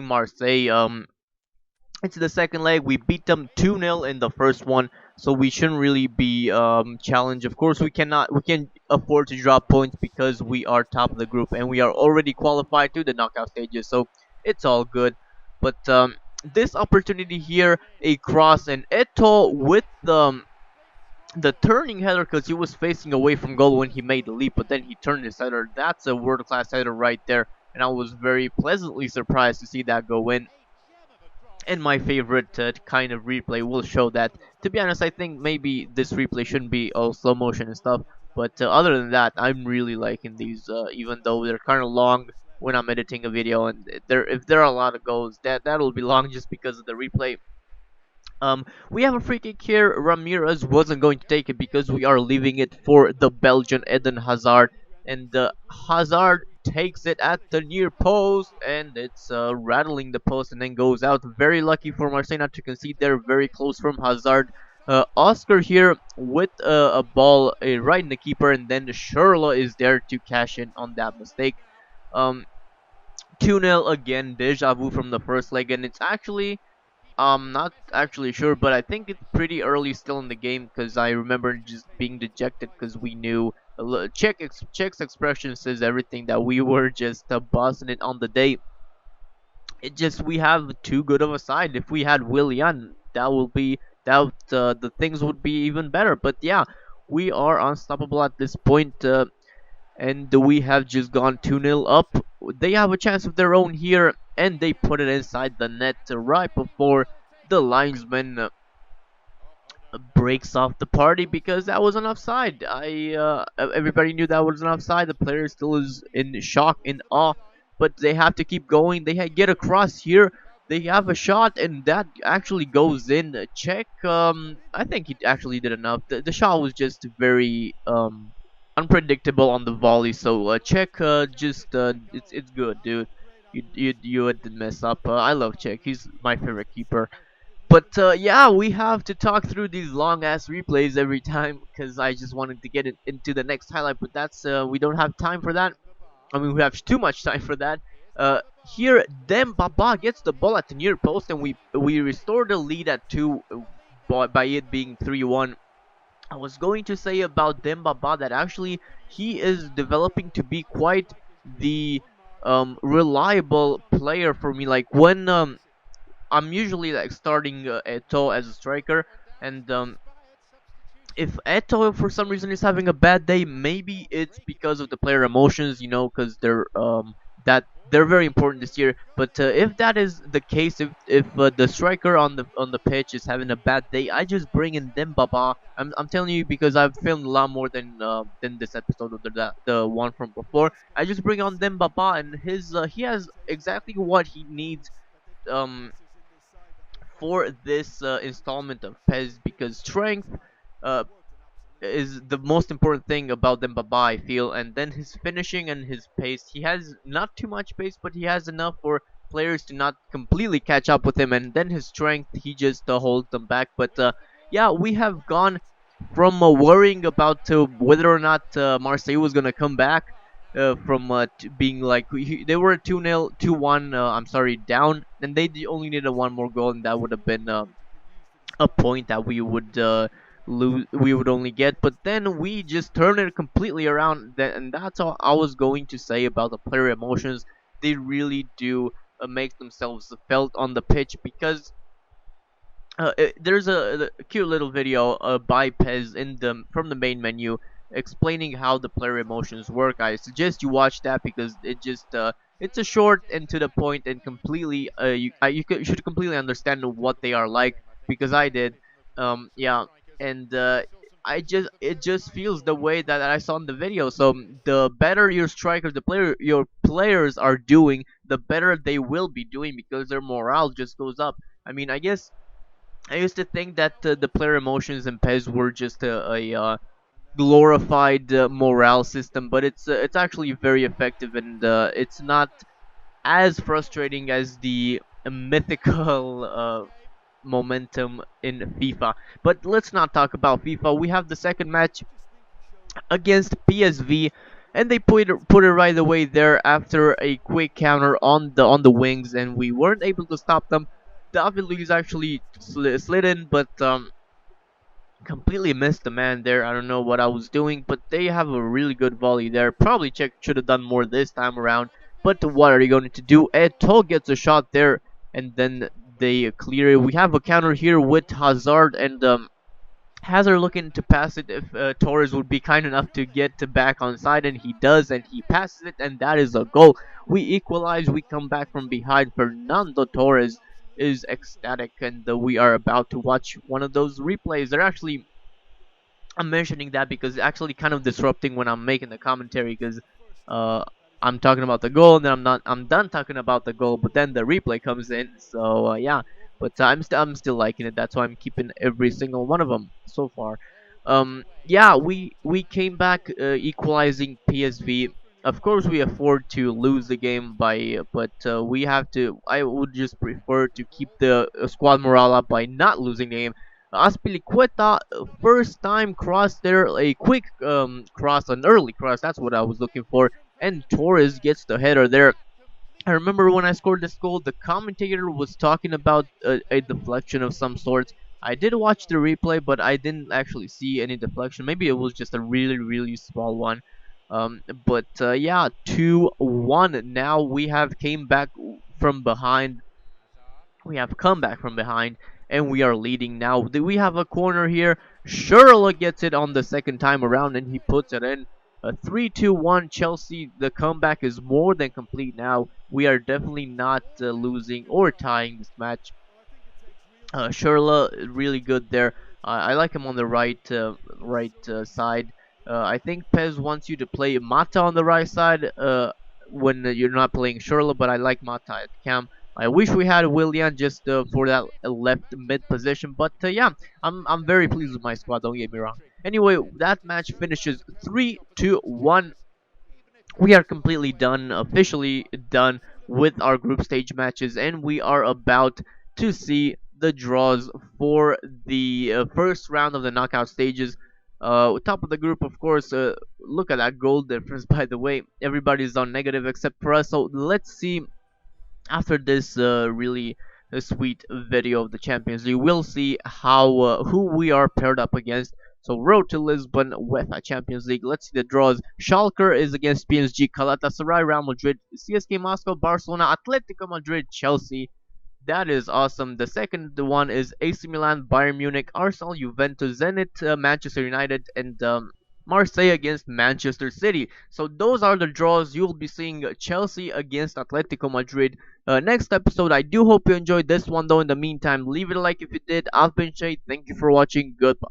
Marseille. It's the second leg. We beat them 2-0 in the first one, so we shouldn't really be challenged. Of course, we can afford to drop points because we are top of the group and we are already qualified to the knockout stages. So it's all good. But this opportunity here, a cross and Eto with the turning header because he was facing away from goal when he made the leap, but then he turned his header. That's a world-class header right there, and I was very pleasantly surprised to see that go in. And my favorite kind of replay will show that. To be honest, I think maybe this replay shouldn't be all slow motion and stuff, but other than that, I'm really liking these, even though they're kind of long when I'm editing a video, and if there are a lot of goals, that'll be long just because of the replay. We have a free kick here. Ramirez wasn't going to take it because we are leaving it for the Belgian Eden Hazard, and Hazard takes it at the near post, and it's rattling the post and then goes out. Very lucky for Marseille not to concede there. Very close from Hazard. Oscar here with a ball right in the keeper, and then Sherla is there to cash in on that mistake. 2-0 again, deja vu from the first leg, and it's actually not actually sure, but I think it's pretty early still in the game because I remember just being dejected because we knew Czech's expression says everything that we were just bossing it on the day. It just we have too good of a side. If we had Willian, that will be the things would be even better. But yeah, we are unstoppable at this point. And we have just gone 2-0 up. They have a chance of their own here, and they put it inside the net right before the linesman breaks off the party because that was an offside. Everybody knew that was an offside. The player still is in shock, in awe, but they have to keep going. They get across here. They have a shot, and that actually goes in. Check. I think he actually did enough. The shot was just very unpredictable on the volley. So Czech, it's good, dude. You did mess up. I love Czech. He's my favorite keeper. But yeah, we have to talk through these long ass replays every time because I just wanted to get it into the next highlight. But that's we don't have time for that. I mean, we have too much time for that. Here, Dembaba gets the ball at the near post, and we restore the lead at 2 by it being 3-1. I was going to say about Dembaba that actually he is developing to be quite the reliable player for me. Like when I'm usually like starting Eto as a striker, and if Eto for some reason is having a bad day, maybe it's because of the player emotions, you know, because they're very important this year. But if that is the case, if the striker on the pitch is having a bad day, I just bring in Dembaba. I'm telling you because I've filmed a lot more than this episode of the one from before. I just bring on Dembaba, and he has exactly what he needs um for this installment of PES because strength uh, is the most important thing about Dembaba, I feel, and then his finishing and his pace. He has not too much pace, but he has enough for players to not completely catch up with him, and then his strength, he just holds them back. But yeah, we have gone from worrying about whether or not Marseille was gonna come back from being like they were 2-0, 2-1. I'm sorry, down, and they only needed one more goal, and that would have been a point that we would lose. We would only get, but then we just turned it completely around. And that's all I was going to say about the player emotions. They really do make themselves felt on the pitch because there's a cute little video by Pez from the main menu explaining how the player emotions work. I suggest you watch that because it's a short and to the point and completely you should completely understand what they are like because I did. Yeah, and it just feels the way that I saw in the video. So the better your strikers, your players are doing, the better they will be doing because their morale just goes up. I mean, I guess I used to think that the player emotions in PES were just a glorified morale system, but it's actually very effective and it's not as frustrating as the mythical momentum in FIFA. But let's not talk about FIFA. We have the second match against PSV, and they put it right away there after a quick counter on the wings, and we weren't able to stop them. David Luiz actually slid in, but completely missed the man there. I don't know what I was doing, but they have a really good volley there. Probably Czech should have done more this time around, but what are you going to do? Eto'o gets a shot there, and then they clear it. We have a counter here with Hazard, and Hazard looking to pass it if Torres would be kind enough to get to back on side, and he does, and he passes it, and that is a goal. We equalize, we come back from behind. Fernando Torres is ecstatic, and we are about to watch one of those replays. They're actually, I'm mentioning that because it's actually kind of disrupting when I'm making the commentary, because uh, I'm talking about the goal and then I'm done talking about the goal, but then the replay comes in. So yeah, but I'm still liking it. That's why I'm keeping every single one of them so far. Yeah, we came back equalizing PSV. Of course, we afford to lose the game by, but we have to. I would just prefer to keep the squad morale up by not losing the game. Aspilicueta, first time cross there, a quick cross, an early cross, that's what I was looking for, and Torres gets the header there. I remember when I scored this goal, the commentator was talking about a deflection of some sort. I did watch the replay, but I didn't actually see any deflection. Maybe it was just a really, really small one. But yeah, 2-1. Now we have came back from behind. We have come back from behind, and we are leading now. We have a corner here. Sherlock gets it on the second time around, and he puts it in. A 3-2-1 Chelsea. The comeback is more than complete now. We are definitely not losing or tying this match. Sherla really good there. I like him on the right side. I think PES wants you to play Mata on the right side when you're not playing Sherla, but I like Mata at cam. I wish we had Willian just for that left mid position, but yeah, I'm very pleased with my squad. Don't get me wrong. Anyway, that match finishes 3-1. We are completely done, officially done with our group stage matches, and we are about to see the draws for the first round of the knockout stages. Top of the group, of course. Look at that goal difference, by the way. Everybody's on negative except for us. So let's see after this really sweet video of the Champions League, we'll see how who we are paired up against. So road to Lisbon, UEFA Champions League. Let's see the draws. Schalke is against PSG, Galatasaray, Real Madrid, CSK Moscow, Barcelona, Atletico Madrid, Chelsea. That is awesome. The second one is AC Milan, Bayern Munich, Arsenal, Juventus, Zenit, Manchester United, and Marseille against Manchester City. So those are the draws. You'll be seeing Chelsea against Atletico Madrid. Next episode. I do hope you enjoyed this one though. In the meantime, leave it a like if you did. I've been Shay. Thank you for watching. Goodbye.